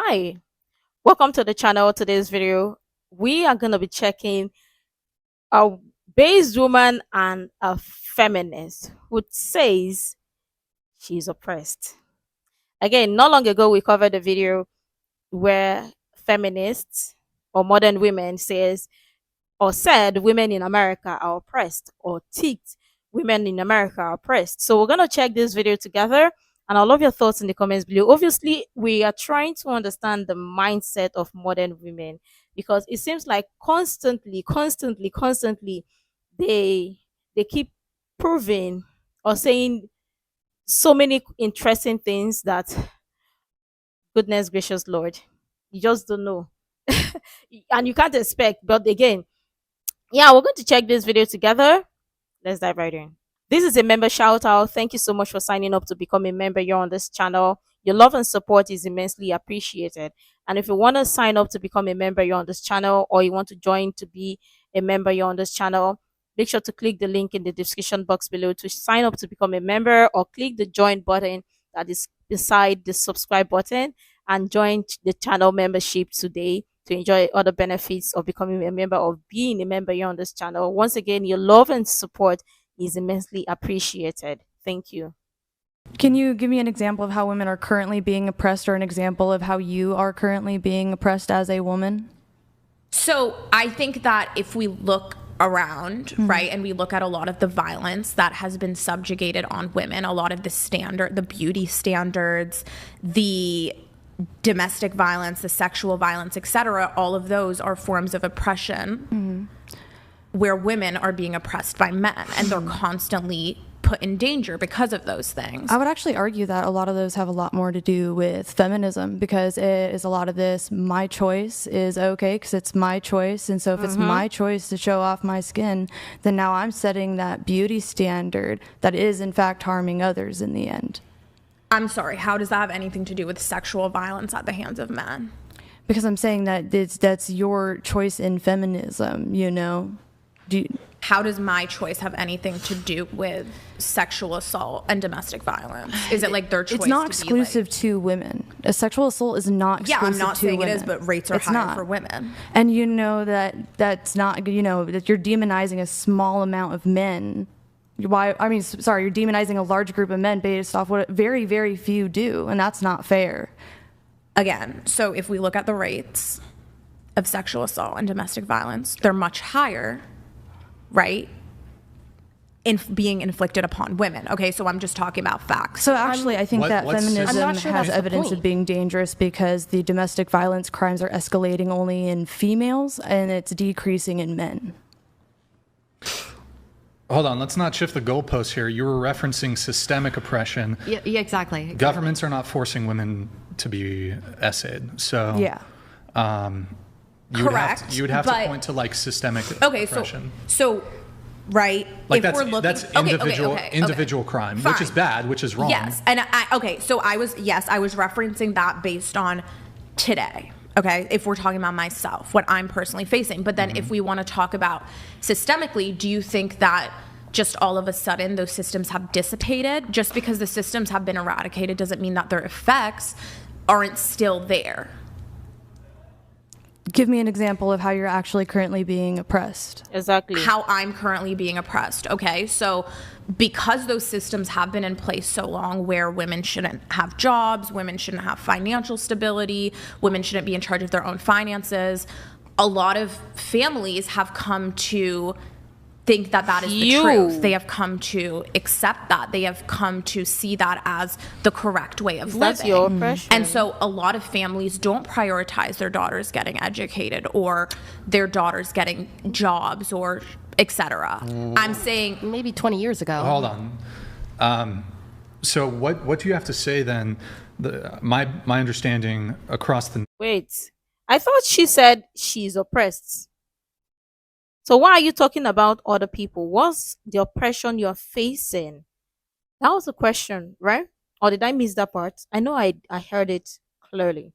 Hi, welcome to the channel. Today's video, we are going to be checking a based woman and a feminist who says she's oppressed. Again, not long ago, we covered a video where feminists or modern women says or said women in America are oppressed or ticked women in America are oppressed. So we're going to check this video together and I love your thoughts in the comments below. Obviously, we are trying to understand the mindset of modern women because it seems like constantly they they keep proving or saying so many interesting things that goodness gracious Lord, you just don't know. And you can't expect, but again, yeah, we're going to check this video together. Let's dive right in. This is a member shout out. Thank you so much for signing up to become a member here on this channel. Your love and support is immensely appreciated. And if you want to sign up to become a member here on this channel, or you want to join to be a member here on this channel, make sure to click the link in the description box below to sign up to become a member, or click the join button that is beside the subscribe button and join the channel membership today to enjoy other benefits of becoming a member, of being a member here on this channel. Once again, your love and support is immensely appreciated. Thank you. Can you give me an example of how women are currently being oppressed, or an example of how you are currently being oppressed as a woman? So I think that if we look around, right, and we look at a lot of the violence that has been subjugated on women, a lot of the beauty standards, the domestic violence, the sexual violence, etc., all of those are forms of oppression where women are being oppressed by men, and they're constantly put in danger because of those things. I would actually argue that a lot of those have a lot more to do with feminism, because it is a lot of this, my choice is okay because it's my choice. And so if it's my choice to show off my skin, then now I'm setting that beauty standard that is in fact harming others in the end. I'm sorry, how does that have anything to do with sexual violence at the hands of men? Because I'm saying that that's your choice in feminism, you know? How does my choice have anything to do with sexual assault and domestic violence? Is it like their choice? It's not exclusive to women. A sexual assault is not exclusive to women. Yeah, I'm not saying it is, but rates are higher for women. And you know that's not, you know, that you're demonizing a small amount of men. You're demonizing a large group of men based off what very, very few do, and that's not fair. Again, so if we look at the rates of sexual assault and domestic violence, they're much higher, right, in being inflicted upon women. Okay, so I'm just talking about facts. So actually, I think that feminism has evidence of being dangerous, because the domestic violence crimes are escalating only in females and it's decreasing in men. Hold on, let's not shift the goalposts here. You were referencing systemic oppression. Yeah, exactly. Governments are not forcing women to be essayed. So yeah. Correct. You would have to point to like systemic oppression. So right, like if we're looking, that's individual crime, fine, which is bad, which is wrong. Yes, and I was referencing that based on today. Okay, if we're talking about myself, what I'm personally facing. But then if we want to talk about systemically, do you think that just all of a sudden those systems have dissipated? Just because the systems have been eradicated doesn't mean that their effects aren't still there. Give me an example of how you're actually currently being oppressed. Exactly. How I'm currently being oppressed. Okay, so because those systems have been in place so long, where women shouldn't have jobs, women shouldn't have financial stability, women shouldn't be in charge of their own finances, a lot of families have come to think that that is the truth. They have come to accept that. They have come to see that as the correct way of living. That's your oppression. And so a lot of families don't prioritize their daughters getting educated or their daughters getting jobs or etc. I'm saying maybe 20 years ago. Hold on. So what do you have to say then? My understanding across the... Wait, I thought she said she's oppressed. So why are you talking about other people? What's the oppression you're facing? That was the question, right? Or did I miss that part? I know I heard it clearly.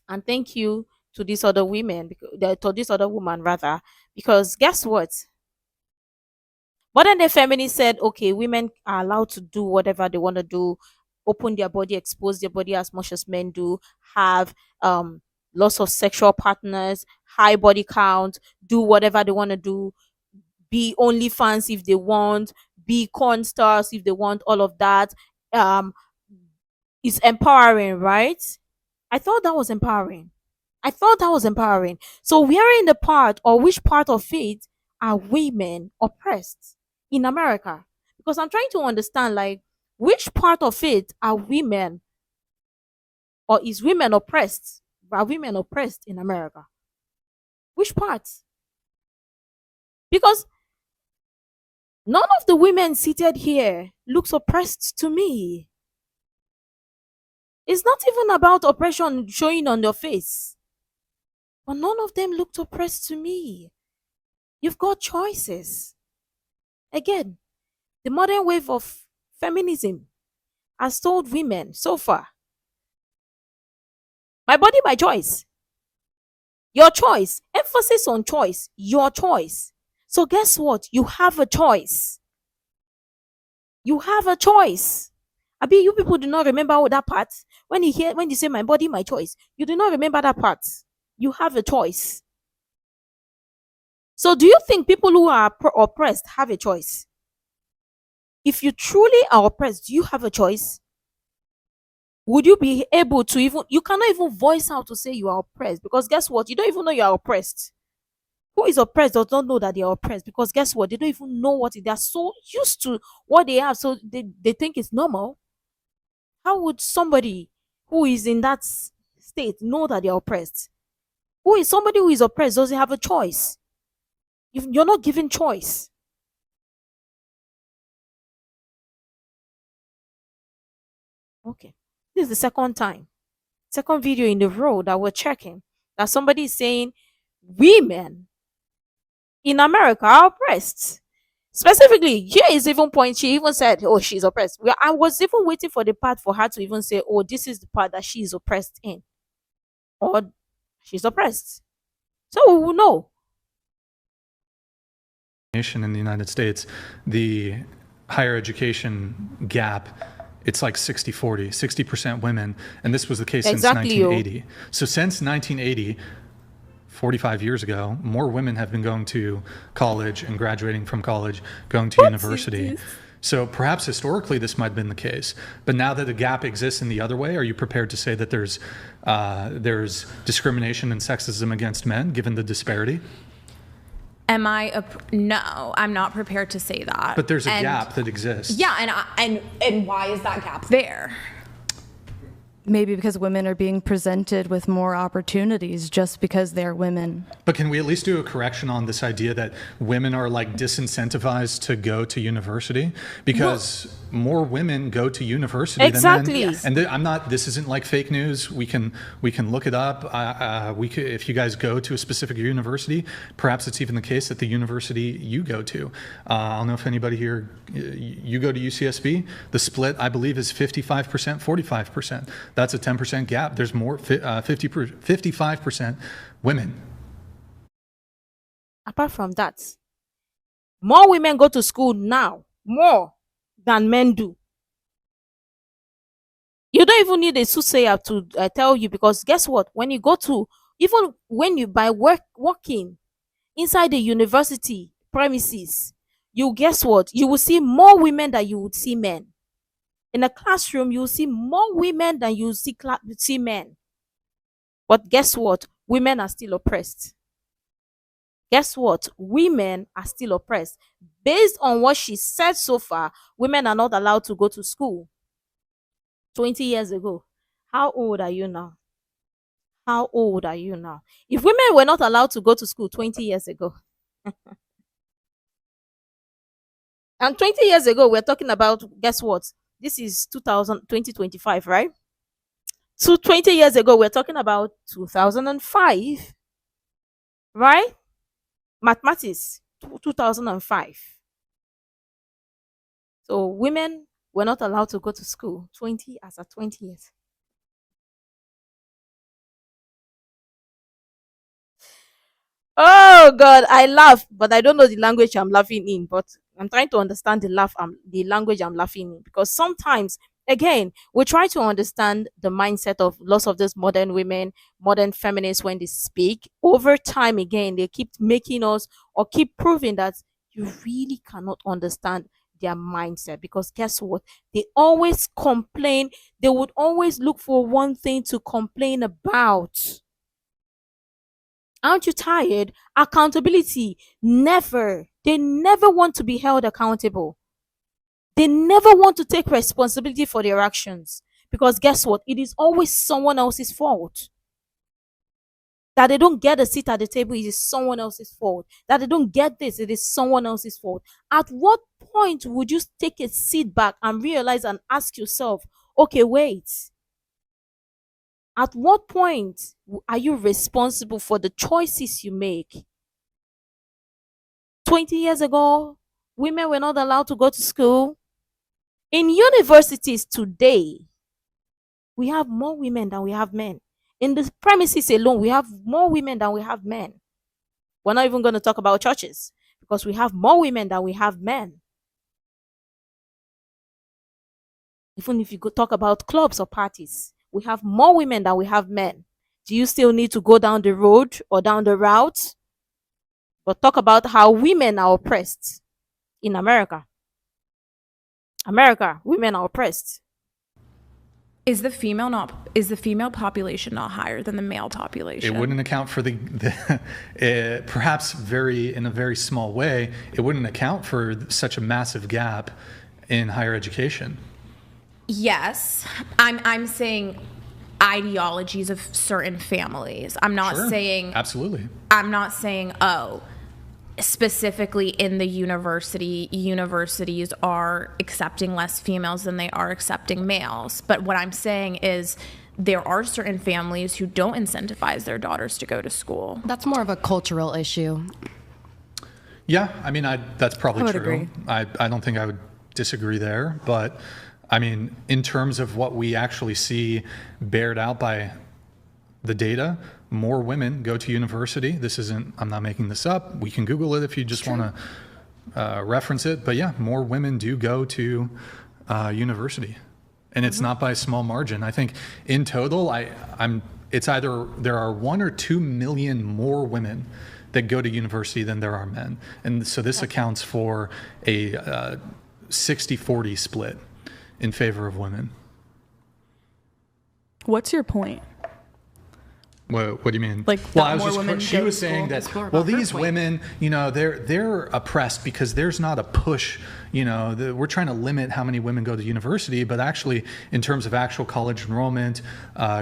And thank you to this other woman, to this other woman rather, because guess what? But then the feminist said, okay, women are allowed to do whatever they want to do. open their body, expose their body as much as men do, have lots of sexual partners, high body count, do whatever they want to do, be OnlyFans if they want, be corn stars if they want, all of that. Um, is empowering, right? I thought that was empowering. I thought that was empowering. So where in the part or which part of it are women oppressed in America? Because I'm trying to understand, like, which part of it are women, or is women oppressed? Are women oppressed in America? Which part? Because none of the women seated here looks oppressed to me. It's not even about oppression showing on your face. But none of them looked oppressed to me. You've got choices. Again, the modern wave of feminism has told women so far, my body, my choice. Your choice. Emphasis on choice. Your choice. So guess what? You have a choice. You have a choice. Abi, you people do not remember that part? When you say my body, my choice, you do not remember that part. You have a choice. So do you think people who are oppressed have a choice? If you truly are oppressed, do you have a choice? Would you be able to you cannot even voice out to say you are oppressed, because guess what? You don't even know you are oppressed. Who is oppressed does not know that they are oppressed, because guess what? They don't even know they are so used to what they have, so they think it's normal. How would somebody who is in that state know that they are oppressed? Somebody who is oppressed doesn't have a choice. You're not given choice. Okay. This is the second video in the row that we're checking, that somebody is saying women in America are oppressed. Specifically, here is even point, she even said, oh, she's oppressed. I was even waiting for the part for her to even say, oh, this is the part that she is oppressed in, or she's oppressed. So we will know. In the United States, the higher education gap, it's like 60-40, 60% women. And this was the case since 1980. So since 1980, 45 years ago, more women have been going to college and graduating from college, going to university. So perhaps historically this might have been the case. But now that the gap exists in the other way, are you prepared to say that there's discrimination and sexism against men, given the disparity? No, I'm not prepared to say that. But there's a gap that exists. Yeah, and why is that gap there? Maybe because women are being presented with more opportunities just because they're women. But can we at least do a correction on this idea that women are like disincentivized to go to university? Because more women go to university than men. Yes. And this isn't like fake news. We can look it up. If you guys go to a specific university, perhaps it's even the case that the university you go to. I don't know if anybody here, you go to UCSB. The split, I believe, is 55%, 45%. That's a 10% gap. There's more, 55% women. Apart from that, more women go to school now, more than men do. You don't even need a soothsayer to tell you, because guess what? When you go to, even when you working inside the university premises, guess what? You will see more women than you would see men. In a classroom, you will see more women than you see men. But guess what? Women are still oppressed. Guess what? Women are still oppressed. Based on what she said so far, women are not allowed to go to school. 20 years ago. How old are you now? How old are you now? If women were not allowed to go to school 20 years ago, and 20 years ago, we're talking about, guess what? This is 2025, right? So 20 years ago, we're talking about 2005, right? Mathematics, 2005. So women were not allowed to go to school 20 years. Oh God, I laugh, but I don't know the language I'm laughing in. But I'm trying to understand the language I'm laughing in, because sometimes again, we try to understand the mindset of lots of these modern women, modern feminists when they speak. Over time, again, they keep making us or keep proving that you really cannot understand their mindset, because guess what? They always complain. They would always look for one thing to complain about. Aren't you tired? Accountability. Never. They never want to be held accountable. They never want to take responsibility for their actions, because guess what? It is always someone else's fault. That they don't get a seat at the table, it is someone else's fault. That they don't get this, it is someone else's fault. At what point would you take a seat back and realize and ask yourself, okay, wait. At what point are you responsible for the choices you make? 20 years ago, women were not allowed to go to school. In universities today, we have more women than we have men. In the premises alone, we have more women than we have men. We're not even going to talk about churches, because we have more women than we have men. Even if you go talk about clubs or parties, we have more women than we have men. Do you still need to go down the road or down the route? But talk about how women are oppressed in America. America, women are oppressed. Is the female population not higher than the male population? It wouldn't account for perhaps in a very small way, it wouldn't account for such a massive gap in higher education. Yes, I'm saying ideologies of certain families. I'm not saying absolutely. I'm not saying specifically in the universities are accepting less females than they are accepting males. But what I'm saying is there are certain families who don't incentivize their daughters to go to school. That's more of a cultural issue. Yeah, I mean, that's probably true. Agree. I don't think I would disagree there. But, I mean, in terms of what we actually see bared out by the data, more women go to university. I'm not making this up. We can Google it if you just want to reference it. But yeah, more women do go to university. And it's not by a small margin. I think in total, it's either there are 1 or 2 million more women that go to university than there are men. And so this accounts for a 60-40 split in favor of women. What's your point? What do you mean? Like, she was saying that, well, these women, they're oppressed because there's not a push, we're trying to limit how many women go to university, but actually in terms of actual college enrollment,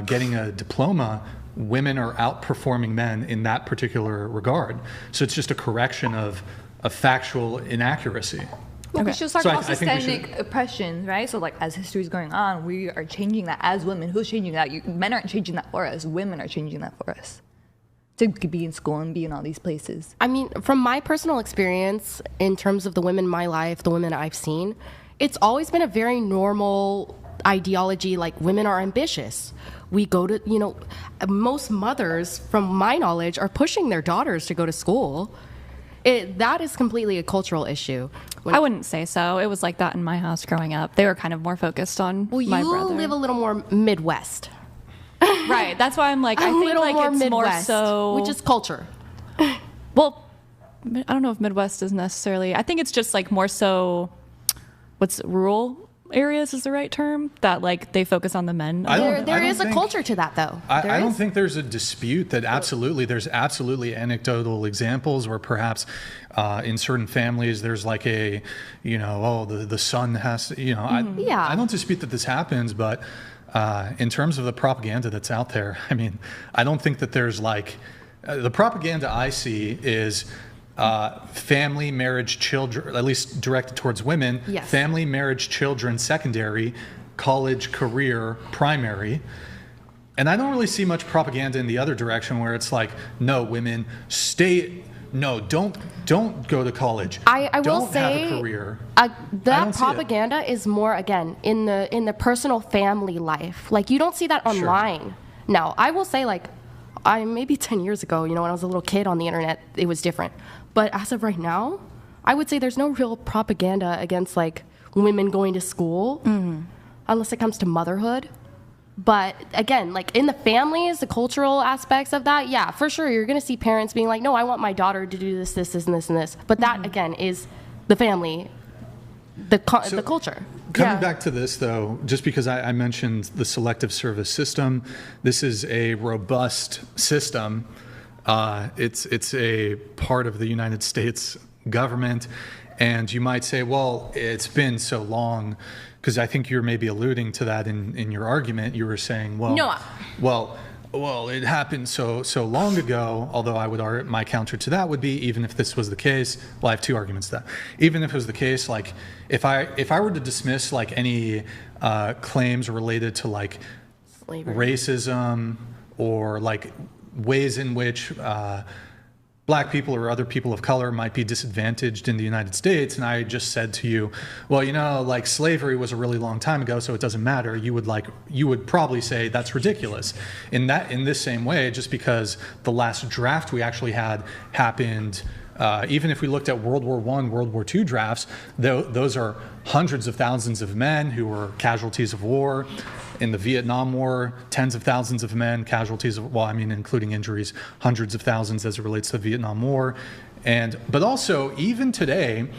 getting a diploma, women are outperforming men in that particular regard. So it's just a correction of a factual inaccuracy. Well, because she was talking about systemic oppression, right? So, like, as history is going on, we are changing that as women. Who's changing that? Men aren't changing that for us. Women are changing that for us. To be in school and be in all these places. I mean, from my personal experience, in terms of the women in my life, the women I've seen, it's always been a very normal ideology. Like, women are ambitious. We go to, most mothers, from my knowledge, are pushing their daughters to go to school. That is completely a cultural issue. I wouldn't say so. It was like that in my house growing up. They were kind of more focused on my brother. You live a little more Midwest. Right. That's why I'm like, I think like it's Midwest, more so... which is culture. Well, I don't know if Midwest is necessarily... I think it's just like more so... rural areas is the right term, that like they focus on the men. There is a culture to that, though. I don't think there's a dispute that there's absolutely anecdotal examples where perhaps in certain families there's like the son has to, I don't dispute that this happens, but in terms of the propaganda that's out there, I mean, I don't think that there's like the propaganda I see is family, marriage, children, at least directed towards women, yes. Family, marriage, children, secondary, college, career, primary. And I don't really see much propaganda in the other direction where it's like, no, women, don't go to college. I will don't say have a career. That propaganda is more, again, in the personal family life. Like, you don't see that online. Sure. Now, I will say, like, maybe 10 years ago, when I was a little kid on the internet, it was different. But as of right now, I would say there's no real propaganda against, like, women going to school. Mm-hmm. unless it comes to motherhood. But again, like in the families, the cultural aspects of that, yeah, for sure, you're going to see parents being like, no, I want my daughter to do this, this, this, and this, and this. But that, again, is the family, the culture. Coming back to this, though, just because I mentioned the selective service system, this is a robust system. It's a part of the United States government. And you might say, well, it's been so long, because I think you're maybe alluding to that in your argument. You were saying, well, No. well, it happened so long ago. Although I would argue, my counter to that would be, even if this was the case, well, I have two arguments to that. Even if it was the case, like if I were to dismiss like any claims related to like Slavery. racism or like ways in which Black people or other people of color might be disadvantaged in the United States, and I just said to you, well, like slavery was a really long time ago, so it doesn't matter, you would probably say that's ridiculous. In this same way, just because the last draft we actually had happened, even if we looked at World War I, World War II drafts, those are hundreds of thousands of men who were casualties of war. In the Vietnam War, tens of thousands of men, casualties of, including injuries, hundreds of thousands as it relates to the Vietnam War. But also, even today,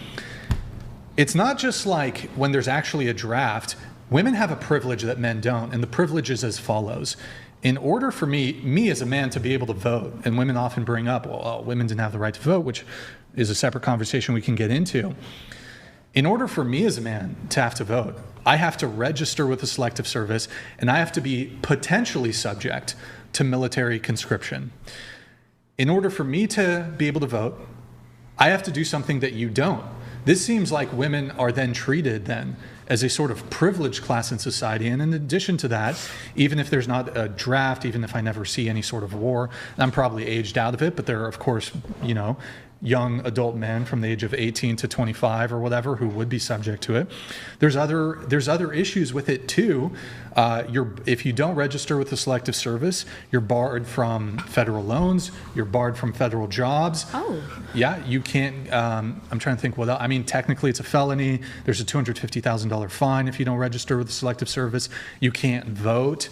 it's not just like when there's actually a draft, women have a privilege that men don't, and the privilege is as follows. In order for me as a man to be able to vote, and women often bring up, well, women didn't have the right to vote, which is a separate conversation we can get into. In order for me as a man to have to vote, I have to register with the selective service, and I have to be potentially subject to military conscription. In order for me to be able to vote, I have to do something that you don't. This seems like women are then treated then as a sort of privileged class in society. And in addition to that, even if there's not a draft, even if I never see any sort of war, I'm probably aged out of it, but there are, of course, young adult men from the age of 18 to 25 or whatever who would be subject to it. There's other issues with it too. If you don't register with the selective service, you're barred from federal loans, you're barred from federal jobs. Oh. Yeah, you can't, I'm trying to think what else. Technically it's a felony. There's a $250,000 fine if you don't register with the selective service. You can't vote.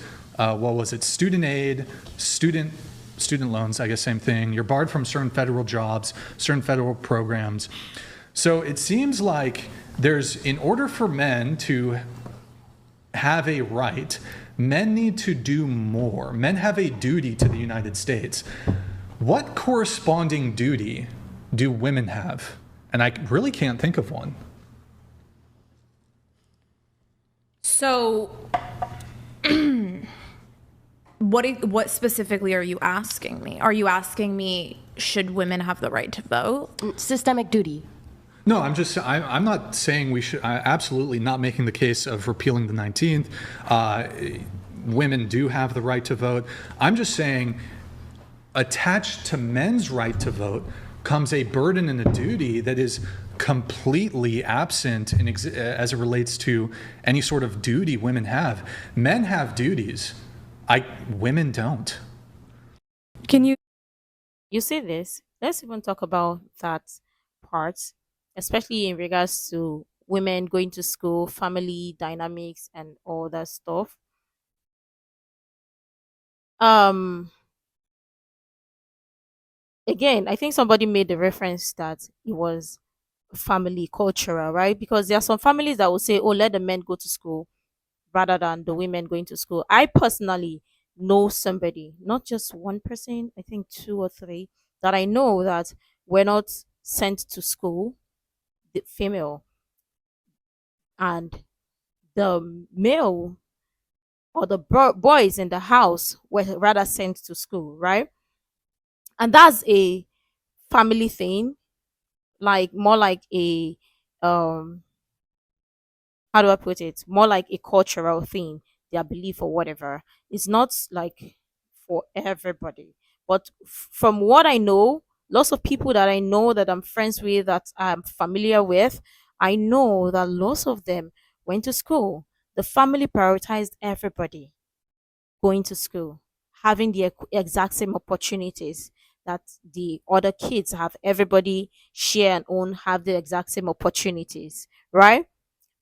Student aid, student loans, I guess same thing. You're barred from certain federal jobs, certain federal programs. So it seems like in order for men to have a right, men need to do more. Men have a duty to the United States. What corresponding duty do women have? And I really can't think of one. So what specifically are you asking me? Are you asking me, should women have the right to vote? Systemic duty. No, I'm not saying we should, absolutely not making the case of repealing the 19th. Women do have the right to vote. I'm just saying, attached to men's right to vote comes a burden and a duty that is completely absent as it relates to any sort of duty women have. Men have duties. Women don't. Can you see this? Let's even talk about that part, especially in regards to women going to school, family dynamics, and all that stuff. Again, I think somebody made the reference that it was family cultural, right? Because there are some families that will say, oh, let the men go to school rather than the women going to school. I personally know somebody, not just one person, I think two or three, that I know that were not sent to school, the female, and the male or the boys in the house were rather sent to school, right? And that's a family thing, like more like a how do I put it? More like a cultural thing, their belief or whatever. It's not like for everybody. But from what I know, lots of people that I know that I'm friends with, that I'm familiar with, I know that lots of them went to school. The family prioritized everybody going to school, having the exact same opportunities that the other kids have. Everybody share and own, have the exact same opportunities, right?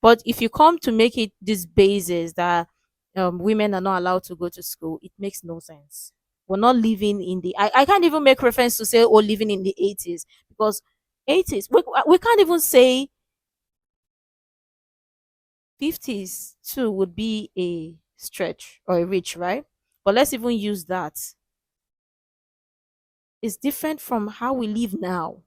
But if you come to make it this basis that women are not allowed to go to school, it makes no sense. We're not living in the. I can't even make reference to say, oh, living in the 80s, because 80s, we can't even say 50s too would be a stretch or a reach, right? But let's even use that. It's different from how we live now.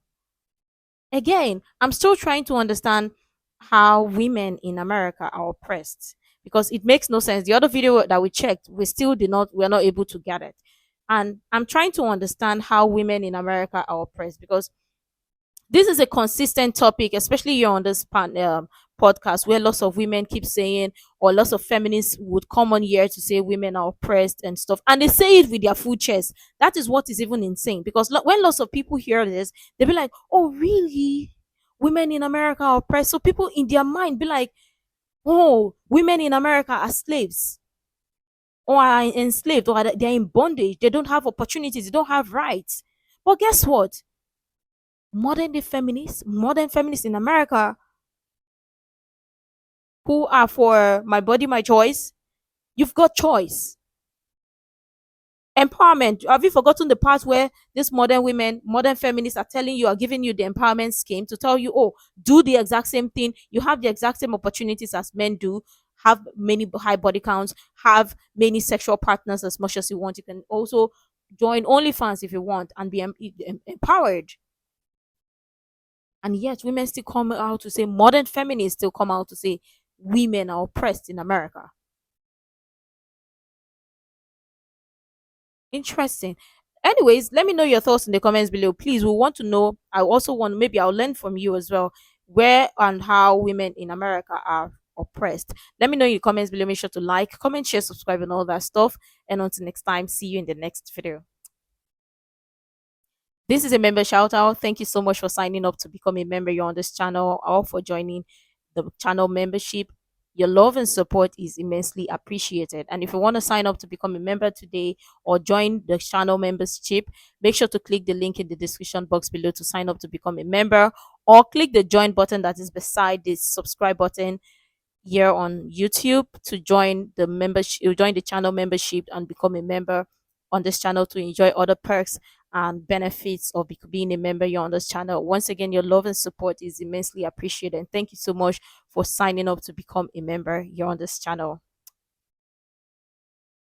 Again, I'm still trying to understand how women in America are oppressed, because it makes no sense. The other video that we checked, we're not able to get it. And I'm trying to understand how women in America are oppressed, because this is a consistent topic, especially here on this podcast, where lots of women keep saying, or lots of feminists would come on here to say women are oppressed and stuff, and they say it with their full chest. That is what is even insane, because when lots of people hear this, they'll be like, oh really, women in America are oppressed? So people in their mind be like, oh, women in America are slaves, or are enslaved, or they're in bondage, they don't have opportunities, they don't have rights. But guess what? Modern feminists in America, who are for my body, my choice, you've got choice. Empowerment. Have you forgotten the part where these modern women, modern feminists are telling you, are giving you the empowerment scheme to tell you, oh, do the exact same thing. You have the exact same opportunities as men do. Have many high body counts. Have many sexual partners as much as you want. You can also join OnlyFans if you want and be empowered. And yet, women still come out to say, modern feminists still come out to say, women are oppressed in America. Interesting. Anyways, let me know your thoughts in the comments below. Please, we want to know. I also want, maybe I'll learn from you as well, where and how women in America are oppressed. Let me know in the comments below. Make sure to like, comment, share, subscribe, and all that stuff. And until next time, see you in the next video. This is a member shout out. Thank you so much for signing up to become a member here on this channel, or for joining the channel membership. Your love and support is immensely appreciated. And if you want to sign up to become a member today or join the channel membership, make sure to click the link in the description box below to sign up to become a member, or click the join button that is beside this subscribe button here on YouTube to join the membership, join the channel membership and become a member on this channel to enjoy other perks and benefits of being a member here on this channel. Once again, your love and support is immensely appreciated. And thank you so much for signing up to become a member here on this channel.